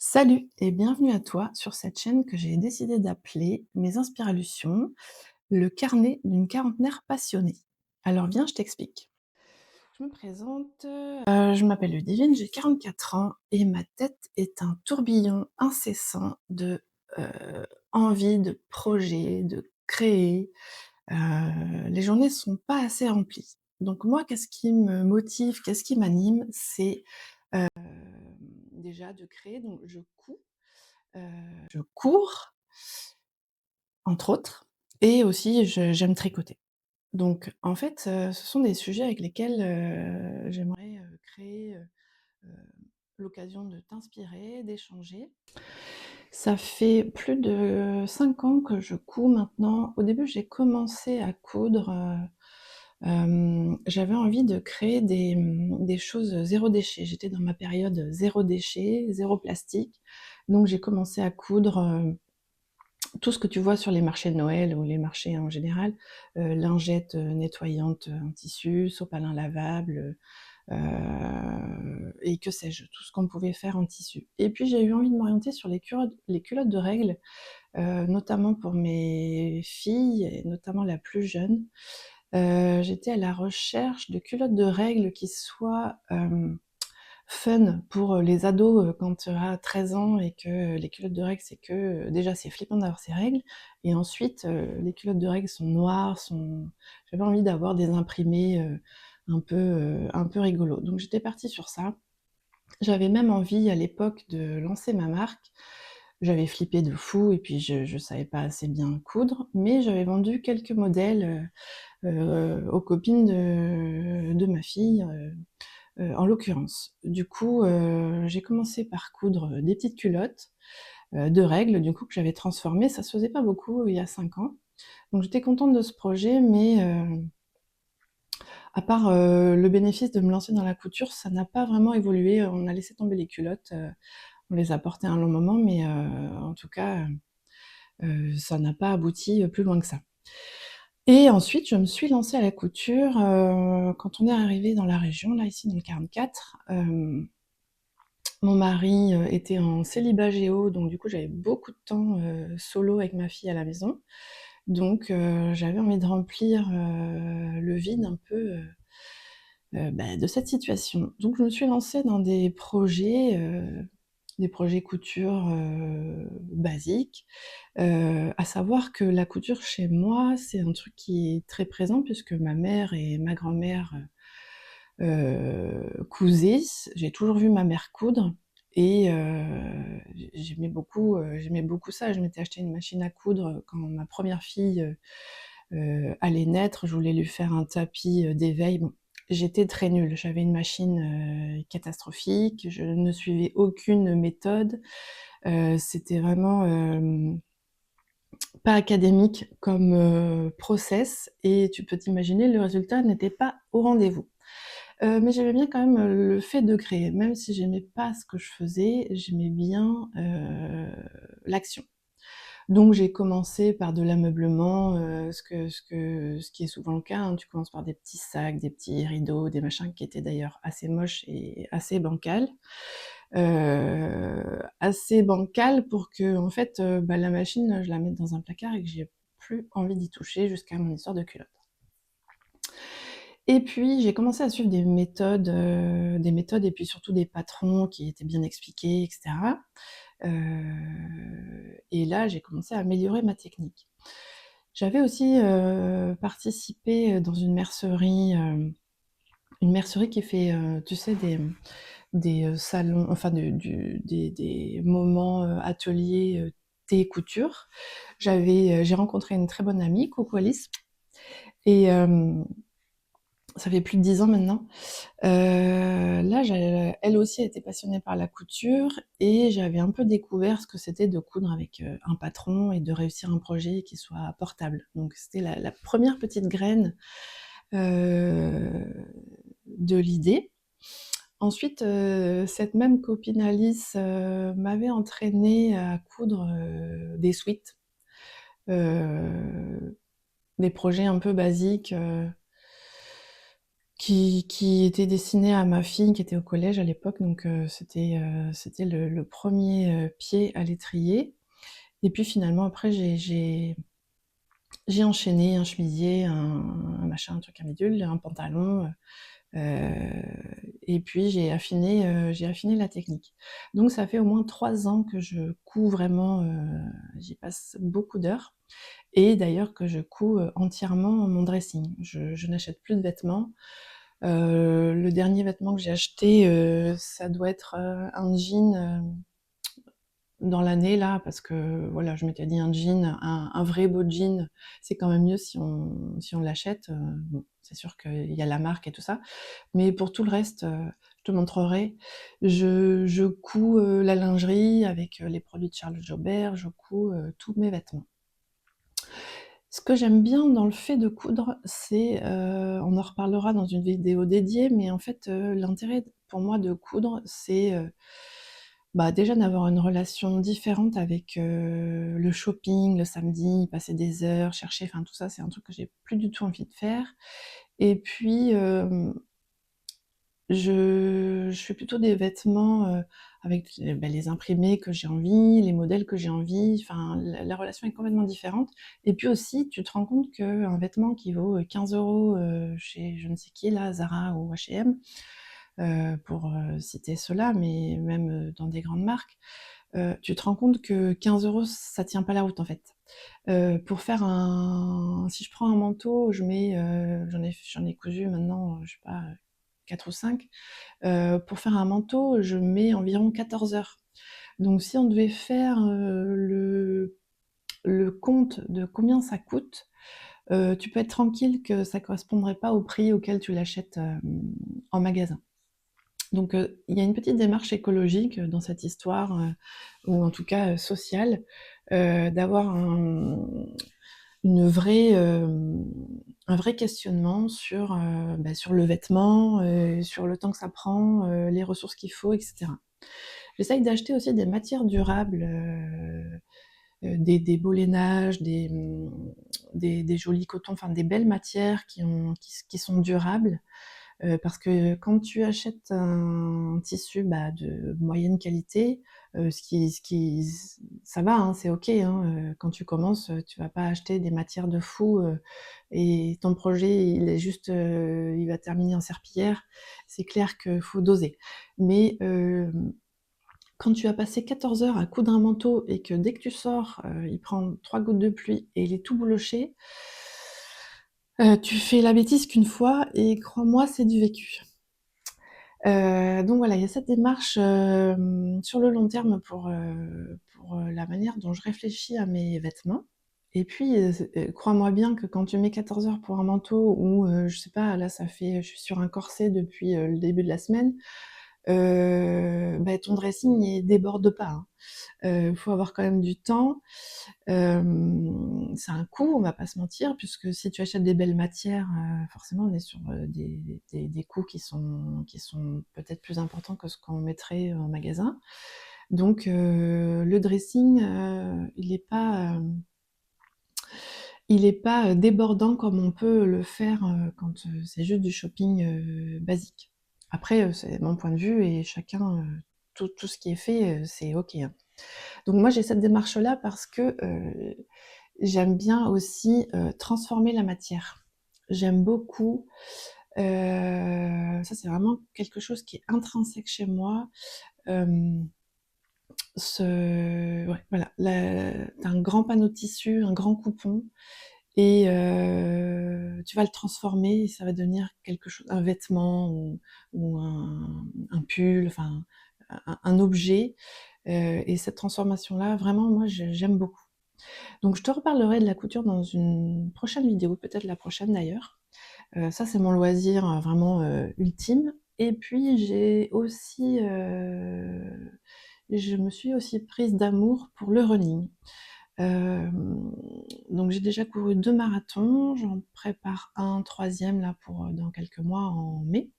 Salut et bienvenue à toi sur cette chaîne que j'ai décidé d'appeler Mes Inspiralutions, le carnet d'une quarantenaire passionnée. Alors viens, je t'explique. Je me présente, je m'appelle Ludivine, j'ai 44 ans et ma tête est un tourbillon incessant de, envie, de projets, de créer. Les journées sont pas assez remplies. Donc moi, qu'est-ce qui me motive, qu'est-ce qui m'anime? C'est, déjà de créer, donc Heu, je cours, entre autres, et aussi j'aime tricoter. Donc en fait, ce sont des sujets avec lesquels, j'aimerais, créer, heu, l'occasion de t'inspirer, d'échanger. Ça fait plus de 5 ans que je couds maintenant. Au début, j'ai commencé à coudre, j'avais envie de créer des choses, zéro déchet. J'étais dans ma période, zéro déchet, zéro plastique. Donc j'ai commencé à coudre, tout ce que tu vois sur les marchés de Noël ou les marchés en général, lingettes, nettoyantes, en tissu, sopalin lavable, et que sais-je, tout ce qu'on pouvait faire en tissu. Et puis j'ai eu envie de m'orienter sur les culottes de règles, notamment pour mes filles et notamment la plus jeune. J'étais à la recherche de culottes de règles qui soient, fun pour, les ados, quand tu as 13 ans et que les culottes de règles, c'est que, déjà c'est flippant d'avoir ces règles et ensuite, les culottes de règles sont noires, j'avais envie d'avoir des imprimés, un peu rigolos. Donc j'étais partie sur ça. J'avais même envie à l'époque de lancer ma marque. J'avais flippé de fou et puis je savais pas assez bien coudre, mais j'avais vendu quelques modèles, aux copines de ma fille, en l'occurrence. Du coup, j'ai commencé par coudre, des petites culottes, de règles, du coup, que j'avais transformées. Ça se faisait pas beaucoup il y a 5 ans. Donc j'étais contente de ce projet, mais à part, le bénéfice de me lancer dans la couture, ça n'a pas vraiment évolué. On a laissé tomber les culottes, on les a portées un long moment, mais en tout cas, ça n'a pas abouti, plus loin que ça. Et ensuite, je me suis lancée à la couture, quand on est arrivé dans la région, là, ici dans le 44. Mon mari, était en célibat géo, donc du coup, j'avais beaucoup de temps, solo avec ma fille à la maison. Donc j'avais envie de remplir, le vide un peu, bah, de cette situation. Donc je me suis lancée dans des projets couture, basiques. À savoir que la couture chez moi, c'est un truc qui est très présent puisque ma mère et ma grand-mère, cousaient. J'ai toujours vu ma mère coudre et j'aimais beaucoup ça. Je m'étais acheté une machine à coudre quand ma première fille, allait naître. Je voulais lui faire un tapis, d'éveil. Bon, j'étais très nulle. J'avais une machine, catastrophique, je ne suivais aucune méthode. C'était vraiment, pas académique comme, process et tu peux t'imaginer, le résultat n'était pas au rendez-vous. Mais j'aimais bien quand même, le fait de créer. Même si j'aimais pas ce que je faisais, j'aimais bien, l'action. Donc j'ai commencé par de l'ameublement, ce qui est souvent le cas, hein. Tu commences par des petits sacs, des petits rideaux, des machins qui étaient d'ailleurs assez moches et assez bancals. Assez bancal pour que en fait, bah, la machine, je la mette dans un placard et que j'ai plus envie d'y toucher jusqu'à mon histoire de culotte. Et puis j'ai commencé à suivre des méthodes et puis surtout des patrons qui étaient bien expliqués et cetera. Et là, j'ai commencé à améliorer ma technique. J'avais aussi, participé, dans une mercerie qui fait, tu sais des, salons, enfin des moments, ateliers, thé couture. J'ai rencontré une très bonne amie, coucou Alice, et ça fait plus de 10 ans maintenant. Là, elle aussi était passionnée par la couture et j'avais un peu découvert ce que c'était de coudre avec, un patron et de réussir un projet qui soit portable. Donc c'était la 1re petite graine, heu, de l'idée. Ensuite, cette même copine Alice, m'avait entraînée à coudre, des sweats, heu, des projets un peu basiques, qui était destiné à ma fille qui était au collège à l'époque, donc c'était le 1er, pied à l'étrier et puis finalement après j'ai enchaîné un chemisier, un machin, un truc, un bidule, un pantalon, et puis j'ai affiné la technique. Donc ça fait au moins 3 ans que je couds vraiment, j'y passe beaucoup d'heures et d'ailleurs que je couds, entièrement mon dressing. Je n'achète plus de vêtements. Le dernier vêtement que j'ai acheté, ça doit être, un jean, dans l'année là, parce que voilà, je m'étais dit un jean, un vrai beau jean, c'est quand même mieux si on l'achète. Bon, c'est sûr qu'il y a la marque et tout ça, mais pour tout le reste, je te montrerai. Je couds, la lingerie avec, les produits de Charles Jobert, je couds, tous mes vêtements. Ce que j'aime bien dans le fait de coudre, c'est, on en reparlera dans une vidéo dédiée, mais en fait, l'intérêt pour moi de coudre, c'est, bah, déjà d'avoir une relation différente avec, le shopping, le samedi, passer des heures, chercher, enfin tout ça, c'est un truc que j'ai plus du tout envie de faire et puis, je fais plutôt des vêtements, avec bah, les imprimés que j'ai envie, les modèles que j'ai envie, enfin la relation est complètement différente et puis aussi tu te rends compte qu'un vêtement qui vaut, 15 € chez je ne sais qui là, Zara ou H&M, pour, citer ceux-là, mais même, dans des grandes marques, tu te rends compte que 15 € ça tient pas la route en fait. Pour faire si je prends un manteau, je mets, j'en ai cousu maintenant, je sais pas, 4 ou 5. Pour faire un manteau, je mets environ 14 heures. Donc si on devait faire, le compte de combien ça coûte, tu peux être tranquille que ça correspondrait pas au prix auquel tu l'achètes, en magasin. Donc il y a une petite démarche écologique, dans cette histoire, ou en tout cas, sociale, d'avoir un vrai questionnement sur, bah, sur le vêtement, sur le temps que ça prend, les ressources qu'il faut et cetera. J'essaye d'acheter aussi des matières durables, des beaux lainages, des jolis cotons, enfin des belles matières qui sont durables. Parce que quand tu achètes un tissu, bah, de moyenne qualité, ça va, hein, c'est OK, hein, quand tu commences, tu vas pas acheter des matières de fou, et ton projet il est juste, il va terminer en serpillière. C'est clair qu'il faut doser. Mais, quand tu as passé 14 heures à coudre un manteau et que dès que tu sors, il prend 3 gouttes de pluie et il est tout bouloché, tu fais la bêtise qu'une fois et crois-moi, c'est du vécu. Donc voilà, il y a cette démarche, sur le long terme pour, la manière dont je réfléchis à mes vêtements et puis, crois-moi bien que quand tu mets 14 heures pour un manteau ou, je sais pas, là ça fait je suis sur un corset depuis, le début de la semaine, bah, ton dressing il déborde pas, hein. Faut avoir quand même du temps. C'est un coût, on va pas se mentir, puisque si tu achètes des belles matières, forcément on est sur, des coûts qui sont peut-être plus importants que ce qu'on mettrait en magasin. Donc le dressing, il est pas, débordant comme on peut le faire, quand, c'est juste du shopping, basique. Après, c'est mon point de vue et chacun, tout ce qui est fait, c'est OK, hein. Donc moi j'ai cette démarche-là parce que, j'aime bien aussi, transformer la matière. J'aime beaucoup, ça c'est vraiment quelque chose qui est intrinsèque chez moi, hem, ouais, voilà, tu as un grand panneau de tissu, un grand coupon et tu vas le transformer et ça va devenir quelque chose, un vêtement ou un pull, enfin un objet, et cette transformation-là, vraiment moi j'aime beaucoup. Donc je te reparlerai de la couture dans une prochaine vidéo, peut-être la prochaine d'ailleurs. Ça c'est mon loisir, vraiment, ultime et puis je me suis aussi prise d'amour pour le running. Hem, donc j'ai déjà couru 2 marathons, j'en prépare un troisième là pour, dans quelques mois en mai.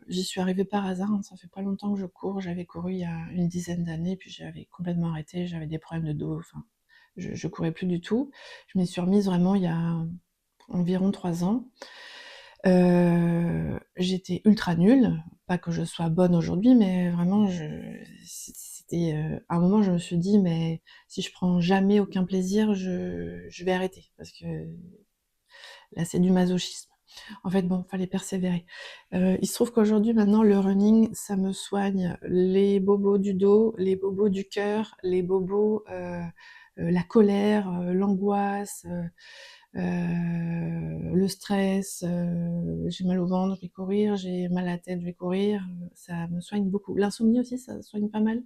J'y suis arrivée par hasard, hein, ça fait pas longtemps que je cours. J'avais couru il y a une dizaine d'années, puis j'avais complètement arrêté, j'avais des problèmes de dos, enfin, je courais plus du tout. Je m'y suis remise vraiment il y a environ 3 ans. J'étais ultra nulle, pas que je sois bonne aujourd'hui, mais vraiment c'était, à un moment je me suis dit: «Mais si je prends jamais aucun plaisir, je vais arrêter parce que là c'est du masochisme». En fait bon, fallait persévérer. Il se trouve qu'aujourd'hui maintenant le running, ça me soigne les bobos du dos, les bobos du cœur, les bobos, la colère, l'angoisse, le stress, j'ai mal au ventre, je vais courir, j'ai mal à la tête, je vais courir, ça me soigne beaucoup. L'insomnie aussi, ça soigne pas mal.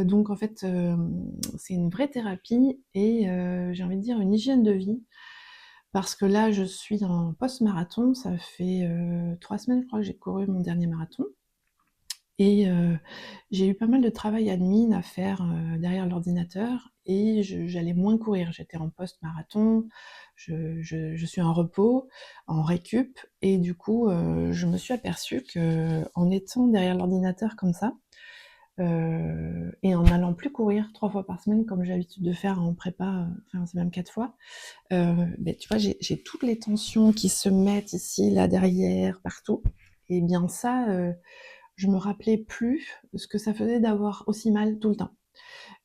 Donc en fait, c'est une vraie thérapie et j'ai envie de dire une hygiène de vie. Parce que là, je suis en post-marathon, ça fait, 3 semaines, je crois, que j'ai couru mon dernier marathon et j'ai eu pas mal de travail admin à faire, derrière l'ordinateur et j'allais moins courir. J'étais en post-marathon, je suis en repos, en récup et du coup, je me suis aperçue qu'en étant derrière l'ordinateur comme ça, et en allant plus courir 3 fois par semaine comme j'ai l'habitude de faire en prépa, enfin c'est même 4 fois, beh, tu vois, j'ai toutes les tensions qui se mettent ici, là, derrière, partout et bien ça, je me rappelais plus ce que ça faisait d'avoir aussi mal tout le temps.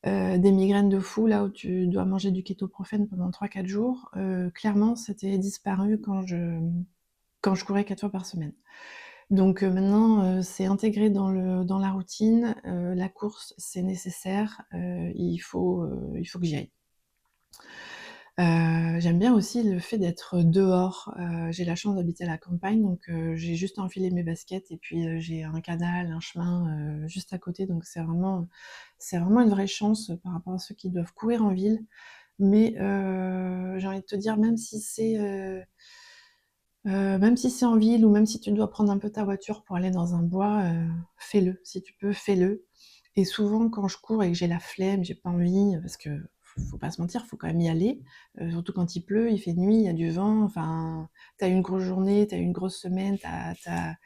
Des migraines de fou, là, où tu dois manger du kétoprofène pendant 3-4 jours, clairement, c'était disparu quand je courais 4 fois par semaine. Donc maintenant, c'est intégré dans la routine, la course, c'est nécessaire, il faut que j'y aille. J'aime bien aussi le fait d'être dehors. J'ai la chance d'habiter à la campagne, donc j'ai juste à enfiler mes baskets et puis, j'ai un canal, un chemin, juste à côté, donc c'est vraiment une vraie chance, par rapport à ceux qui doivent courir en ville. Mais, j'ai envie de te dire, même si c'est en ville ou même si tu dois prendre un peu ta voiture pour aller dans un bois, fais-le. Si tu peux, fais-le. Et souvent quand je cours et que j'ai la flemme, j'ai pas envie, parce que faut pas se mentir, faut quand même y aller, surtout quand il pleut, il fait nuit, il y a du vent, enfin, tu as eu une grosse journée, tu as eu une grosse semaine, tu as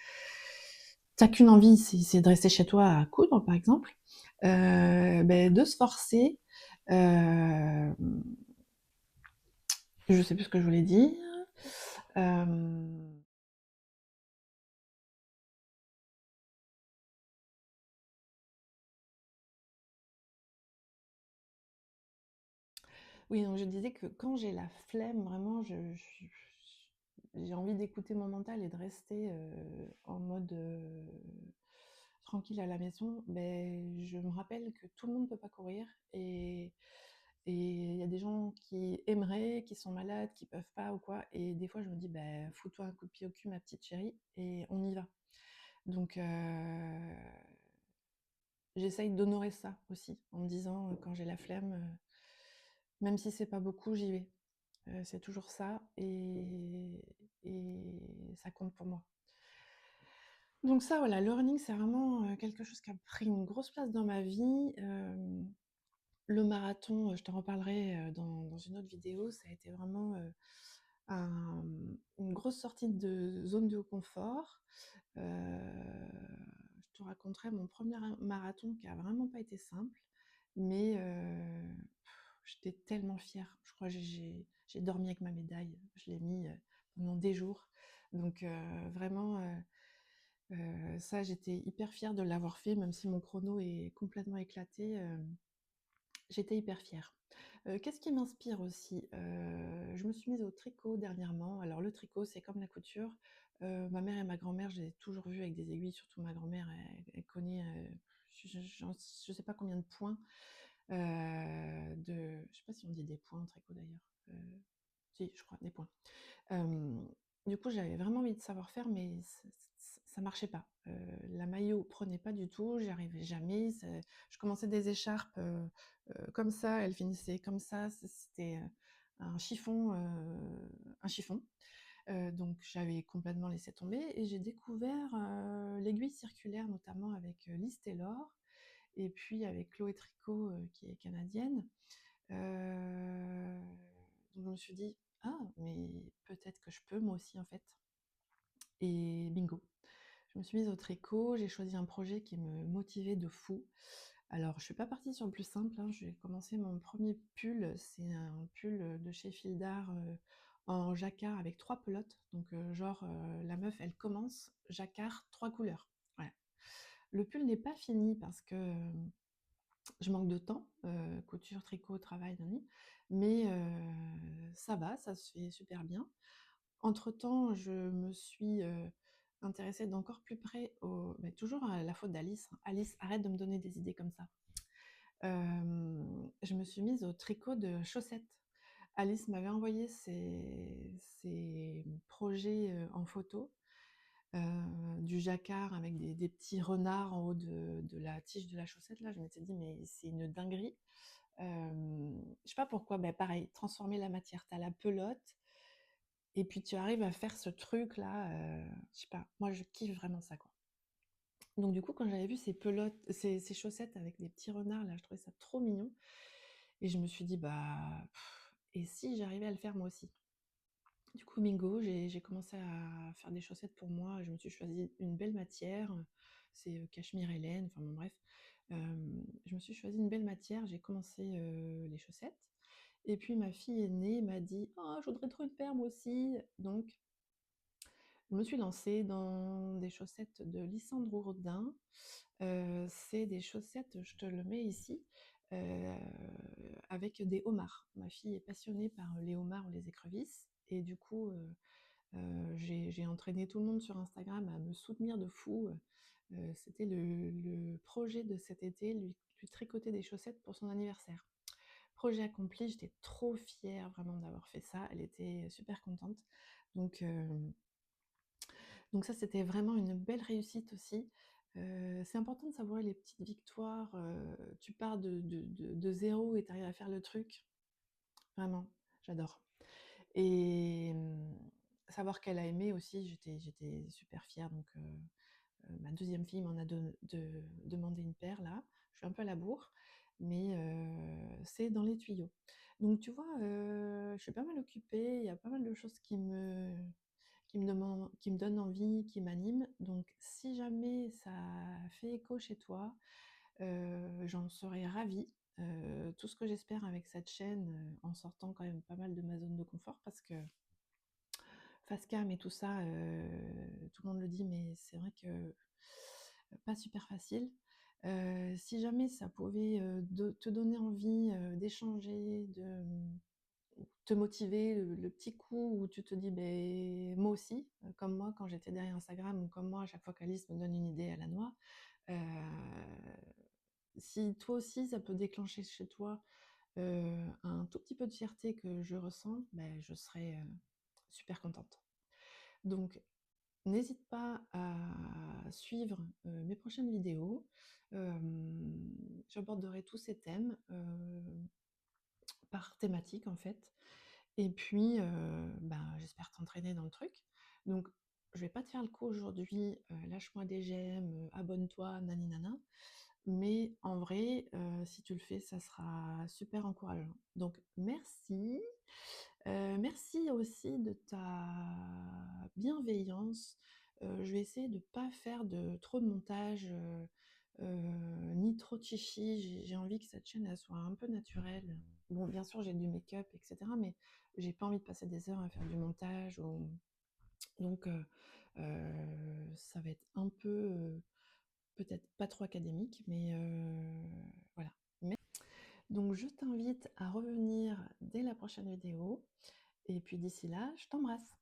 qu'une envie, c'est de rester chez toi à coudre, par exemple. Beh, de se forcer, hem, je sais plus ce que je voulais dire. Hem Oui, donc je disais que quand j'ai la flemme, vraiment, j'ai envie d'écouter mon mental et de rester en mode tranquille à la maison. Ben, je me rappelle que tout le monde ne peut pas courir et il y a des gens qui aimeraient, qui sont malades, qui peuvent pas ou quoi. Et des fois, je me dis, ben, fous-toi un coup de pied au cul, ma petite chérie, et on y va. Donc, j'essaye d'honorer ça aussi, en me disant, quand j'ai la flemme, même si c'est pas beaucoup, j'y vais. C'est toujours ça et ça compte pour moi. Donc ça, voilà, le running, c'est vraiment, quelque chose qui a pris une grosse place dans ma vie. Le marathon, je t'en reparlerai, dans une autre vidéo. Ça a été vraiment, une grosse sortie de zone de confort. Je te raconterai mon premier marathon qui a vraiment pas été simple, mais j'étais tellement fière. Je crois que j'ai dormi avec ma médaille. Je l'ai mis, pendant des jours. Donc vraiment, ça, j'étais hyper fière de l'avoir fait, même si mon chrono est complètement éclaté, j'étais hyper fière. Qu'est-ce qui m'inspire aussi? Je me suis mise au tricot dernièrement. Alors le tricot, c'est comme la couture. Ma mère et ma grand-mère, je les ai toujours vues avec des aiguilles, surtout ma grand-mère, elle connaît, je sais pas combien de points, je sais pas si on dit des points en tricot d'ailleurs? Si, je crois, des points. Hem, du coup, j'avais vraiment envie de savoir faire, mais ça marchait pas. La maillot prenait pas du tout, j'y arrivais jamais. Je commençais des écharpes comme ça, elles finissaient comme ça. C'était un chiffon, un chiffon. Donc j'avais complètement laissé tomber et j'ai découvert l'aiguille circulaire, notamment avec Liz Taylor et puis avec Chloé Tricot qui est canadienne. Donc je me suis dit: «Ah, mais peut-être que je peux moi aussi en fait», et bingo. Je me suis mise au tricot, j'ai choisi un projet qui me motivait de fou. Alors je suis pas partie sur le plus simple, hein, j'ai commencé mon premier pull, c'est un pull, de chez Fildar, en jacquard avec 3 pelotes. Donc, genre, la meuf, elle commence jacquard 3 couleurs. Voilà. Le pull n'est pas fini parce que, je manque de temps, couture, tricot, travail, nani, mais ça va, ça se fait super bien. Entre-temps, je me suis, intéressée d'encore plus près toujours à la faute d'Alice, hein. Alice, arrête de me donner des idées comme ça. Je me suis mise au tricot de chaussettes. Alice m'avait envoyé ses projets, en photo, du jacquard avec des petits renards en haut de la tige de la chaussette là. Je m'étais dit: «Mais c'est une dinguerie». Je sais pas pourquoi, pareil, transformer la matière. Tu as la pelote et puis tu arrives à faire ce truc là, je sais pas, moi je kiffe vraiment ça, quoi. Donc du coup, quand j'avais vu ces pelotes, ces chaussettes avec des petits renards là, je trouvais ça trop mignon et je me suis dit: «Bah, et si j'arrivais à le faire moi aussi?» Du coup, bingo, j'ai commencé à faire des chaussettes pour moi. Je me suis choisi une belle matière, c'est, cachemire et laine, enfin bon bref. Je me suis choisi une belle matière, j'ai commencé, les chaussettes et puis ma fille aînée m'a dit: «Oh, je voudrais trop une paire moi aussi». Donc je me suis lancée dans des chaussettes de Lysandre Hourdin. C'est des chaussettes, je te le mets ici, heu, avec des homards. Ma fille est passionnée par les homards ou les écrevisses et du coup, j'ai entraîné tout le monde sur Instagram à me soutenir de fou. C'était le projet de cet été, lui tricoter des chaussettes pour son anniversaire. Projet accompli, j'étais trop fière vraiment d'avoir fait ça. Elle était super contente. Donc, donc ça, c'était vraiment une belle réussite aussi. C'est important de savourer les petites victoires, tu pars de 0 et tu arrives à faire le truc. Vraiment, j'adore. Et savoir qu'elle a aimé aussi, j'étais super fière. Donc ma deuxième fille m'en a demandé une paire là. Je suis un peu à la bourre, mais c'est dans les tuyaux. Donc tu vois, je suis pas mal occupée, il y a pas mal de choses qui me donnent envie, qui m'animent. Donc si jamais ça fait écho chez toi, j'en serais ravie. Tout ce que j'espère avec cette chaîne, en sortant quand même pas mal de ma zone de confort, parce que face cam et tout ça, tout le monde le dit, mais c'est vrai que pas super facile. Si jamais ça pouvait, te donner envie, d'échanger, de te motiver, le petit coup où tu te dis: «Beh, moi aussi», comme moi quand j'étais derrière Instagram ou comme moi à chaque fois qu'Alice me donne une idée à la noix. Heu, Si toi aussi ça peut déclencher chez toi, un tout petit peu de fierté que je ressens, je serais, super contente. Donc n'hésite pas à suivre, mes prochaines vidéos. J'aborderai tous ces thèmes, par thématique en fait. Et puis, j'espère t'entraîner dans le truc. Donc je vais pas te faire le coup aujourd'hui, lâche-moi des j'aime, abonne-toi, nani nana. Mais en vrai, si tu le fais, ça sera super encourageant. Donc merci, merci aussi de ta bienveillance. Je vais essayer de pas faire trop de montage, ni trop de chichi. J'ai envie que cette chaîne, elle soit un peu naturelle. Bon, bien sûr, j'ai du make-up et cetera, mais j'ai pas envie de passer des heures à faire du montage ou donc ça va être un peu, peut-être pas trop académique, mais voilà. Donc je t'invite à revenir dès la prochaine vidéo et puis d'ici là, je t'embrasse.